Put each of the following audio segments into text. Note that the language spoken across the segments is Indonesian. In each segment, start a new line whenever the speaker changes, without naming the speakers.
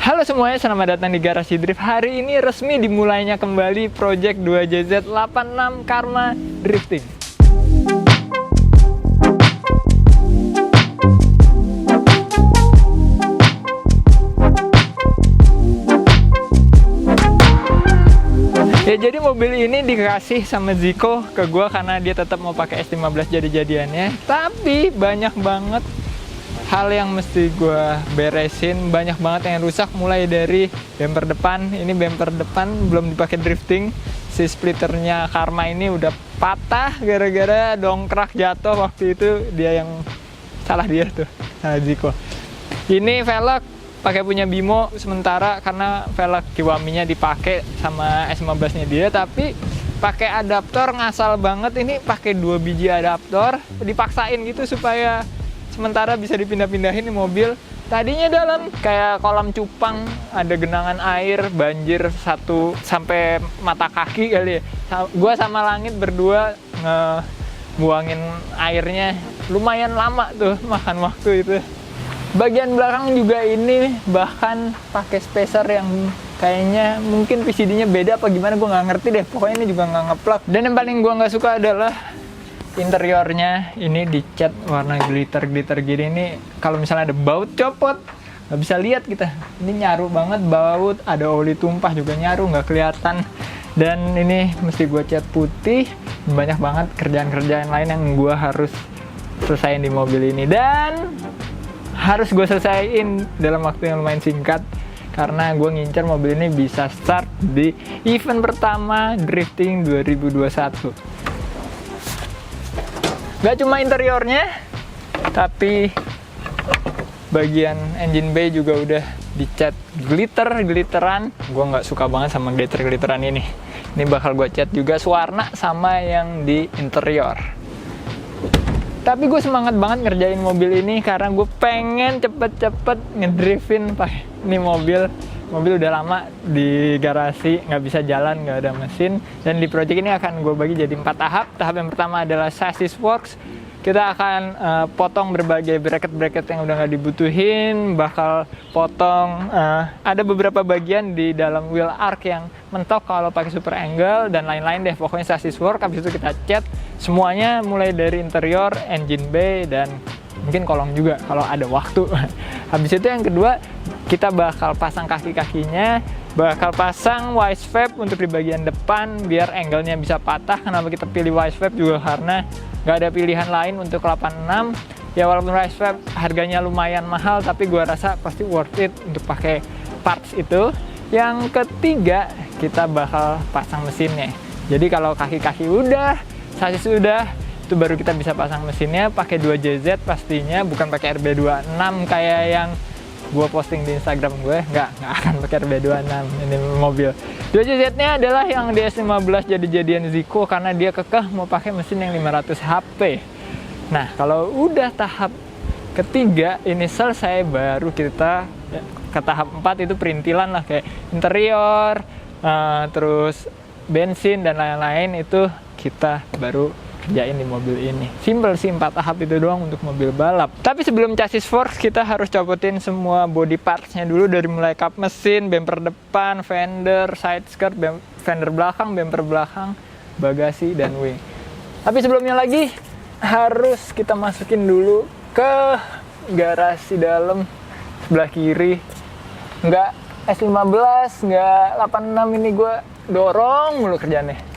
Halo semuanya, selamat datang di Garasi Drift. Hari ini resmi dimulainya kembali Project 2JZ86 Karma Drifting. Ya, jadi mobil ini dikasih sama Zico ke gua karena dia tetap mau pakai S15 jadi-jadiannya. Tapi banyak banget hal yang mesti gue beresin, banyak banget yang rusak, mulai dari bumper depan. Ini bumper depan belum dipakai drifting, si splitternya Karma ini udah patah gara-gara dongkrak jatuh waktu itu. Dia yang salah, dia tuh, salah Zico. Ini velg pakai punya Bimo sementara karena velg Kiwami-nya dipakai sama S15 nya dia, tapi pakai adaptor ngasal banget. Ini pakai 2 biji adaptor, dipaksain gitu supaya sementara bisa dipindah-pindahin di mobil. Tadinya dalam kayak kolam cupang, ada genangan air, banjir satu sampai mata kaki kali ya. Gua sama Langit berdua ngebuangin airnya, lumayan lama tuh makan waktu itu. Bagian belakang juga ini bahkan pakai spacer yang kayaknya mungkin PCD-nya beda apa gimana, gue nggak ngerti deh. Pokoknya ini juga nggak ngeplug. Dan yang paling gue nggak suka adalah interiornya. Ini dicat warna glitter gini. Ini kalau misalnya ada baut copot nggak bisa lihat kita. Ini nyaru banget baut, ada oli tumpah juga nyaru, nggak kelihatan. Dan ini mesti gue cat putih. Banyak banget kerjaan-kerjaan lain yang gue harus selesaiin di mobil ini, dan harus gue selesaiin dalam waktu yang lumayan singkat karena gue ngincer mobil ini bisa start di event pertama drifting 2021. Gak cuma interiornya, tapi bagian engine bay juga udah dicat glitteran. Gue nggak suka banget sama glitteran ini. Ini bakal gue cat juga sewarna sama yang di interior. Tapi gue semangat banget ngerjain mobil ini karena gue pengen cepet-cepet ngedriftin pakai ini mobil. Mobil udah lama di garasi, nggak bisa jalan, nggak ada mesin. Dan di project ini akan gue bagi jadi 4 tahap. Tahap yang pertama adalah chassis works. Kita akan potong berbagai bracket-bracket yang udah nggak dibutuhin. Bakal potong, ada beberapa bagian di dalam wheel arc yang mentok kalau pakai super angle dan lain-lain deh. Pokoknya chassis work, habis itu kita cat semuanya mulai dari interior, engine bay, dan mungkin kolong juga kalau ada waktu. Habis itu yang kedua, kita bakal pasang kaki-kakinya, bakal pasang wise vape untuk di bagian depan biar angle-nya bisa patah. Kenapa kita pilih wise vape juga karena nggak ada pilihan lain untuk 86. Ya walaupun wise vape harganya lumayan mahal, tapi gua rasa pasti worth it untuk pakai parts itu. Yang ketiga, kita bakal pasang mesinnya. Jadi kalau kaki-kaki udah, chassis udah, itu baru kita bisa pasang mesinnya pakai 2JZ pastinya, bukan pakai RB26 kayak yang gue posting di Instagram gue. Nggak akan pakai RB26 ini mobil. 2JZ-nya adalah yang di S15 jadi-jadian Zico karena dia kekeh mau pakai mesin yang 500 HP. Nah, kalau udah tahap ketiga ini selesai, baru kita ke tahap 4, itu perintilan lah, kayak interior, terus bensin dan lain-lain, itu kita baru kerjain di mobil ini. Simple sih, 4 tahap itu doang untuk mobil balap. Tapi sebelum chassis forks, kita harus copotin semua body parts-nya dulu, dari mulai kap mesin, bumper depan, fender, side skirt, fender belakang, bumper belakang, bagasi, dan wing. Tapi sebelumnya lagi, harus kita masukin dulu ke garasi dalam sebelah kiri. Nggak S15, nggak 86, ini gue dorong mulu kerjaannya.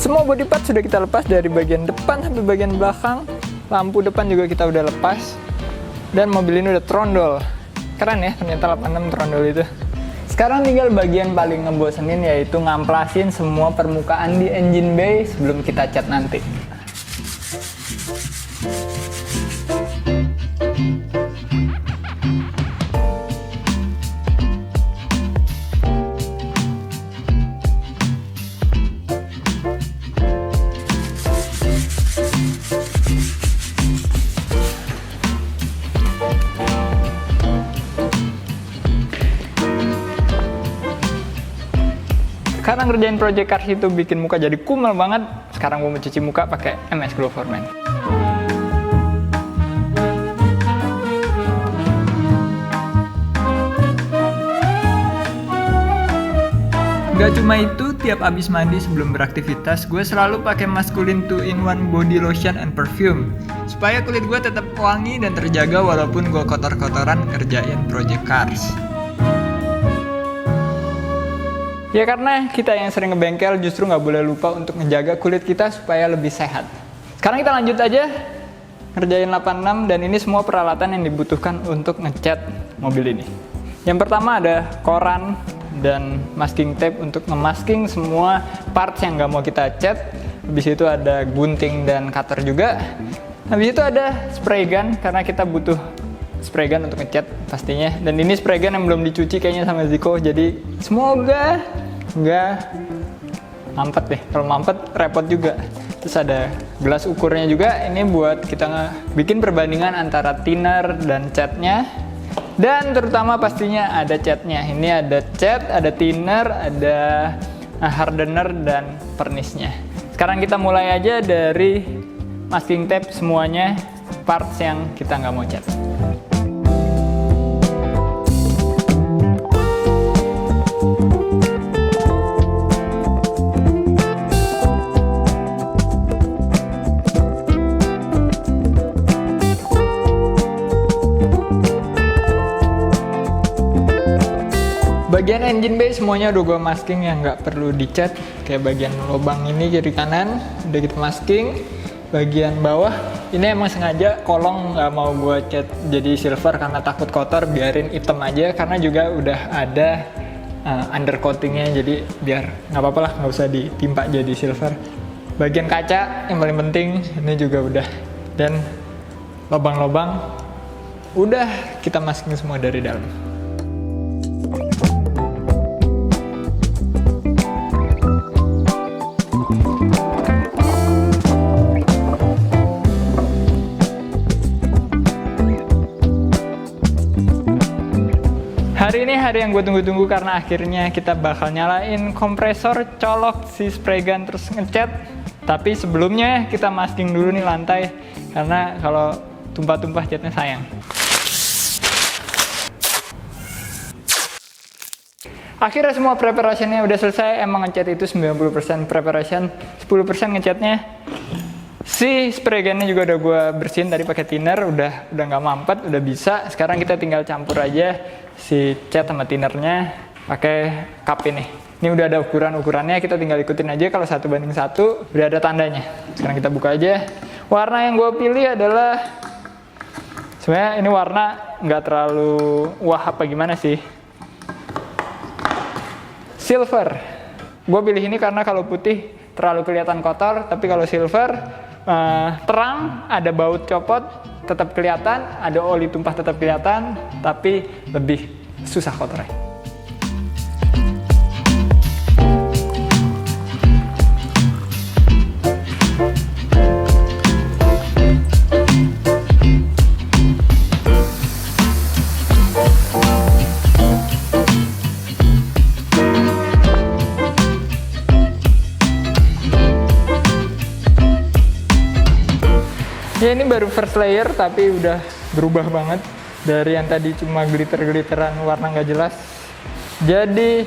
Semua body part sudah kita lepas dari bagian depan sampai bagian belakang. Lampu depan juga kita udah lepas. Dan mobil ini udah trondol. Keren ya, ternyata 86 trondol itu. Sekarang tinggal bagian paling ngebosenin, yaitu ngamplasin semua permukaan di engine bay sebelum kita cat nanti. Karena ngerjain project cars itu bikin muka jadi kumel banget, sekarang gue mau cuci muka pakai MS Glow for Men. Gak cuma itu, tiap abis mandi sebelum beraktivitas, gue selalu pakai Maskulin 2-in-1 body lotion and perfume supaya kulit gue tetap wangi dan terjaga walaupun gue kotor-kotoran kerjain project cars. Ya karena kita yang sering ngebengkel justru nggak boleh lupa untuk menjaga kulit kita supaya lebih sehat. Sekarang kita lanjut aja ngerjain 86 dan ini semua peralatan yang dibutuhkan untuk ngecat mobil ini. Yang pertama ada koran dan masking tape untuk ngemasking semua parts yang nggak mau kita cat. Habis itu ada gunting dan cutter juga. Habis itu ada spray gun karena kita butuh spray gun untuk ngecat pastinya. Dan ini spray gun yang belum dicuci kayaknya sama Ziko, jadi semoga nggak mampet deh. Kalau mampet repot juga. Terus ada gelas ukurnya juga. Ini buat kita bikin perbandingan antara thinner dan catnya. Dan terutama pastinya ada catnya. Ini ada cat, ada thinner, ada hardener dan pernisnya. Sekarang kita mulai aja dari masking tape semuanya parts yang kita nggak mau cat. Bagian engine bay semuanya udah gue masking yang nggak perlu dicat. Kayak bagian lubang ini kiri kanan udah kita masking. Bagian bawah ini emang sengaja kolong nggak mau gue cat jadi silver karena takut kotor, biarin hitam aja karena juga udah ada undercoatingnya, jadi biar nggak apa-apa lah, nggak usah ditimpa jadi silver. Bagian kaca yang paling penting ini juga udah, dan lubang-lubang udah kita masking semua dari dalam. Hari ini hari yang gue tunggu-tunggu karena akhirnya kita bakal nyalain kompresor, colok si spray gun terus ngecat. Tapi sebelumnya kita masking dulu nih lantai karena kalau tumpah-tumpah catnya sayang. Akhirnya semua preparationnya udah selesai. Emang ngecat itu 90% preparation, 10% ngecatnya. Si spray gunnya juga udah gue bersihin tadi pakai thinner, udah nggak mampet, udah bisa. Sekarang kita tinggal campur aja si cat sama thinnernya pakai cup ini. Ini udah ada ukurannya, kita tinggal ikutin aja. Kalau 1:1 udah ada tandanya. Sekarang kita buka aja. Warna yang gue pilih adalah, sebenarnya ini warna nggak terlalu wah apa gimana sih, silver. Gue pilih ini karena kalau putih terlalu kelihatan kotor, tapi kalau silver terang, ada baut copot tetap kelihatan, ada oli tumpah tetap kelihatan, tapi lebih susah kotornya. Ya ini baru first layer tapi udah berubah banget dari yang tadi cuma glitter-glitteran warna nggak jelas jadi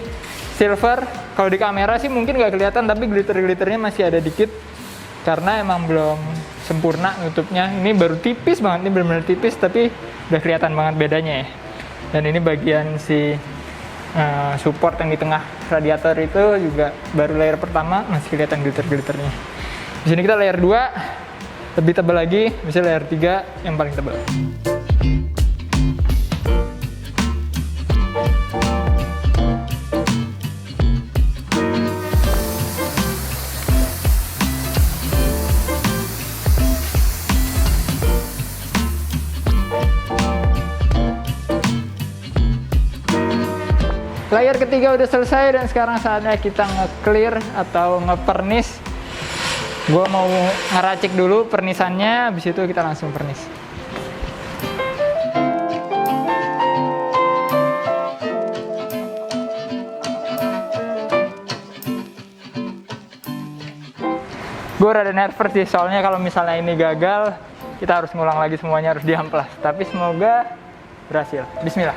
silver. Kalau di kamera sih mungkin nggak kelihatan tapi glitter-glitternya masih ada dikit karena emang belum sempurna nutupnya. Ini baru tipis banget, ini benar-benar tipis tapi udah kelihatan banget bedanya ya. Dan ini bagian si support yang di tengah radiator itu juga baru layer pertama masih kelihatan glitter-glitternya. Di sini kita layer 2 lebih tebal lagi, misalnya layer 3 yang paling tebal. Layer ketiga udah selesai dan sekarang saatnya kita nge-clear atau nge-pernis. Gue mau ngeracik dulu pernisannya, habis itu kita langsung pernis. Gue rada nervous sih, soalnya kalau misalnya ini gagal, kita harus ngulang lagi semuanya, harus diamplas. Tapi semoga berhasil. Bismillah.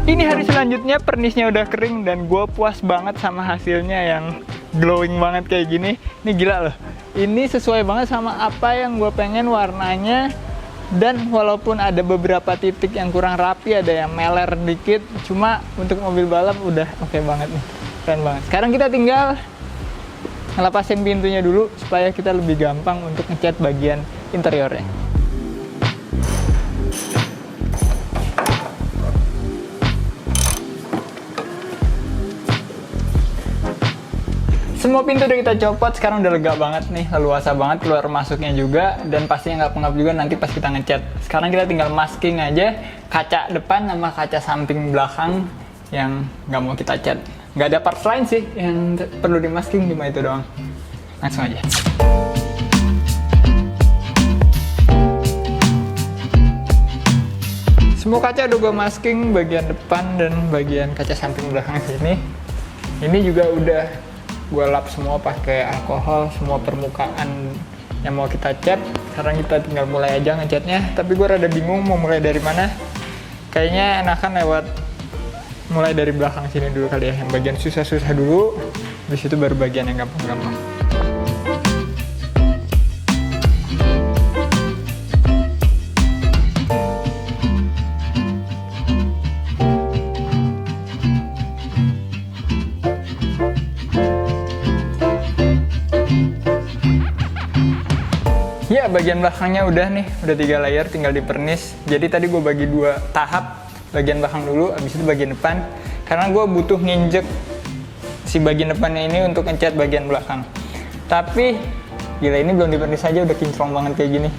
Ini hari selanjutnya, pernisnya udah kering dan gue puas banget sama hasilnya yang glowing banget kayak gini. Ini gila loh. Ini sesuai banget sama apa yang gue pengen warnanya. Dan walaupun ada beberapa titik yang kurang rapi, ada yang meler dikit, cuma untuk mobil balap udah oke banget nih. Keren banget. Sekarang kita tinggal ngelepasin pintunya dulu supaya kita lebih gampang untuk ngecat bagian interiornya. Semua pintu udah kita copot, sekarang udah lega banget nih, leluasa banget keluar masuknya juga, dan pastinya nggak pengap juga nanti pas kita ngecat. Sekarang kita tinggal masking aja kaca depan sama kaca samping belakang yang nggak mau kita cat. Nggak ada parts lain sih yang perlu di masking, cuma itu doang. Langsung aja. Semua kaca udah gue masking, bagian depan dan bagian kaca samping belakang sini. Ini juga udah gue lap semua pakai alkohol, semua permukaan yang mau kita cat. Sekarang kita tinggal mulai aja ngecatnya, tapi gue rada bingung mau mulai dari mana. Kayaknya enakan lewat mulai dari belakang sini dulu kali ya, yang bagian susah-susah dulu, habis itu baru bagian yang gampang-gampang. Ya, bagian belakangnya udah nih, udah 3 layer, tinggal dipernis. Jadi tadi gue bagi 2 tahap, bagian belakang dulu, habis itu bagian depan. Karena gue butuh nginjek si bagian depannya ini untuk ngecat bagian belakang. Tapi, gila ini belum dipernis aja udah kinclong banget kayak gini.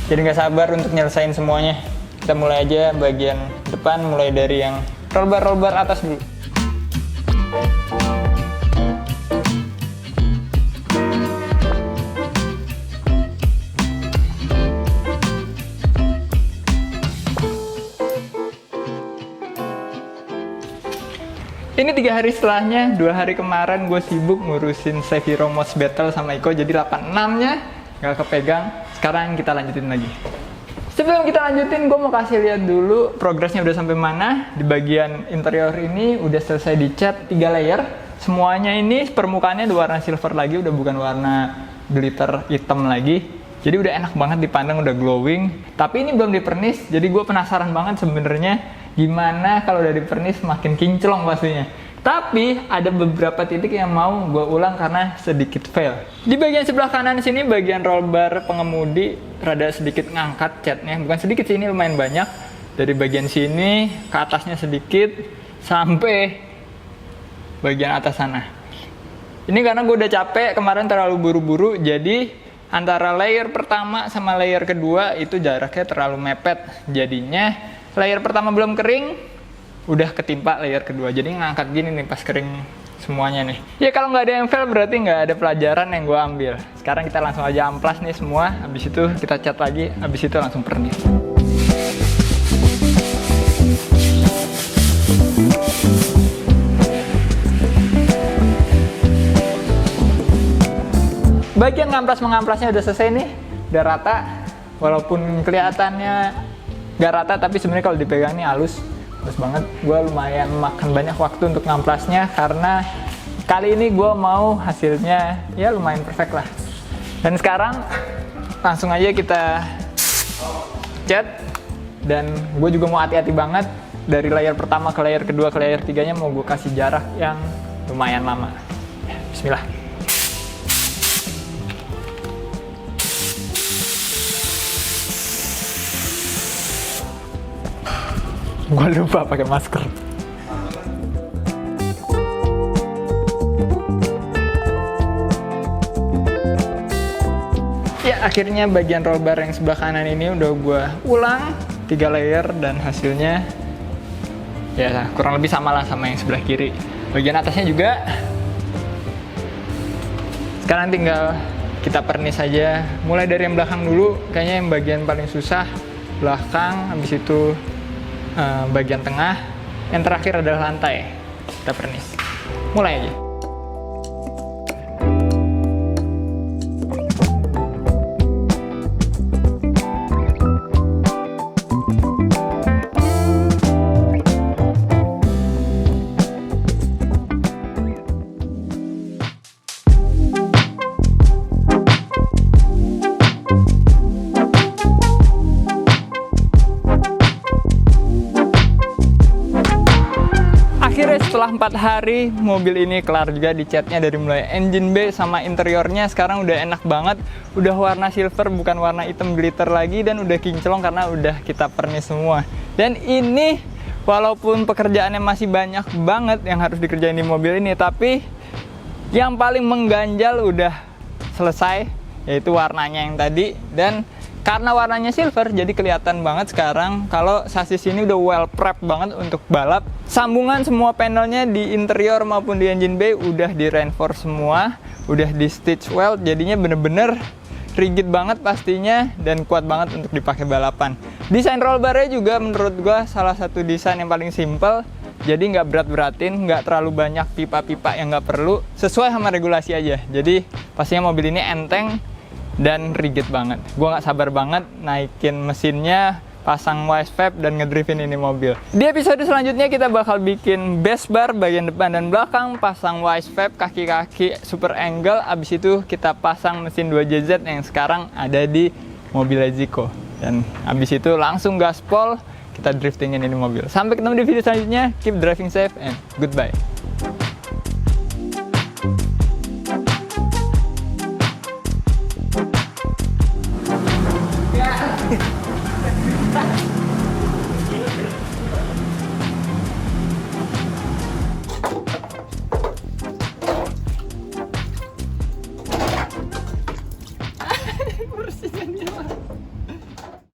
Jadi nggak sabar untuk nyelesain semuanya. Kita mulai aja bagian depan, mulai dari yang rollbar atas dulu. Ini 3 hari setelahnya, 2 hari kemarin gue sibuk ngurusin Seviro Most Battle sama Iko, jadi 86-nya nggak kepegang. Sekarang kita lanjutin lagi. Sebelum kita lanjutin, gue mau kasih lihat dulu progresnya udah sampai mana. Di bagian interior ini udah selesai dicat 3 layer. Semuanya ini permukaannya udah warna silver lagi, udah bukan warna glitter hitam lagi. Jadi udah enak banget dipandang, udah glowing. Tapi ini belum dipernis, jadi gue penasaran banget sebenarnya gimana kalau udah dipernis makin kinclong pastinya. Tapi ada beberapa titik yang mau gue ulang karena sedikit fail. Di bagian sebelah kanan sini, bagian roll bar pengemudi rada sedikit ngangkat catnya. Bukan sedikit sih, ini lumayan banyak. Dari bagian sini ke atasnya sedikit sampai bagian atas sana. Ini karena gue udah capek kemarin, terlalu buru-buru, jadi antara layer pertama sama layer kedua itu jaraknya terlalu mepet. Jadinya layer pertama belum kering, udah ketimpa layer kedua. Jadi ngangkat gini nih pas kering semuanya nih. Ya kalau nggak ada yang fail berarti nggak ada pelajaran yang gue ambil. Sekarang kita langsung aja amplas nih semua. Habis itu kita cat lagi, habis itu langsung pernis. Bagian ngamplas-mengamplasnya udah selesai nih, udah rata. Walaupun kelihatannya gak rata, tapi sebenarnya kalau dipegang nih halus banget. Gue lumayan makan banyak waktu untuk ngamplasnya karena kali ini gue mau hasilnya ya lumayan perfect lah. Dan sekarang langsung aja kita cat, dan gue juga mau hati-hati banget dari layer pertama ke layer kedua ke layer tiganya, mau gue kasih jarak yang lumayan lama. Bismillah. Gue lupa pakai masker. Akhirnya bagian roll bar yang sebelah kanan ini udah gue ulang 3 layer dan hasilnya ya kurang lebih sama lah sama yang sebelah kiri. Bagian atasnya juga sekarang tinggal kita pernis saja. Mulai dari yang belakang dulu, kayaknya yang bagian paling susah belakang, habis itu bagian tengah, yang terakhir adalah lantai. Kita pernis. Mulai aja. Setelah 4 hari, mobil ini kelar juga dicatnya, dari mulai engine bay sama interiornya sekarang udah enak banget. Udah warna silver, bukan warna hitam glitter lagi, dan udah kinclong karena udah kita pernis semua. Dan ini walaupun pekerjaannya masih banyak banget yang harus dikerjain di mobil ini, tapi yang paling mengganjal udah selesai, yaitu warnanya yang tadi. Dan karena warnanya silver, jadi kelihatan banget sekarang kalau sasis ini udah well prep banget untuk balap. Sambungan semua panelnya di interior maupun di engine bay udah di reinforce semua, udah di stitch well, jadinya bener-bener rigid banget pastinya dan kuat banget untuk dipakai balapan. Desain roll barnya juga menurut gua salah satu desain yang paling simple, jadi nggak berat-beratin, nggak terlalu banyak pipa-pipa yang nggak perlu, sesuai sama regulasi aja. Jadi pastinya mobil ini enteng dan rigid banget. Gua nggak sabar banget naikin mesinnya, pasang wise vape dan ngedriftin ini mobil. Di episode selanjutnya kita bakal bikin base bar bagian depan dan belakang, pasang wise vape, kaki-kaki super angle, abis itu kita pasang mesin 2JZ yang sekarang ada di mobil Ziko. Dan abis itu langsung gaspol, kita driftingin ini mobil. Sampai ketemu di video selanjutnya, keep driving safe and goodbye.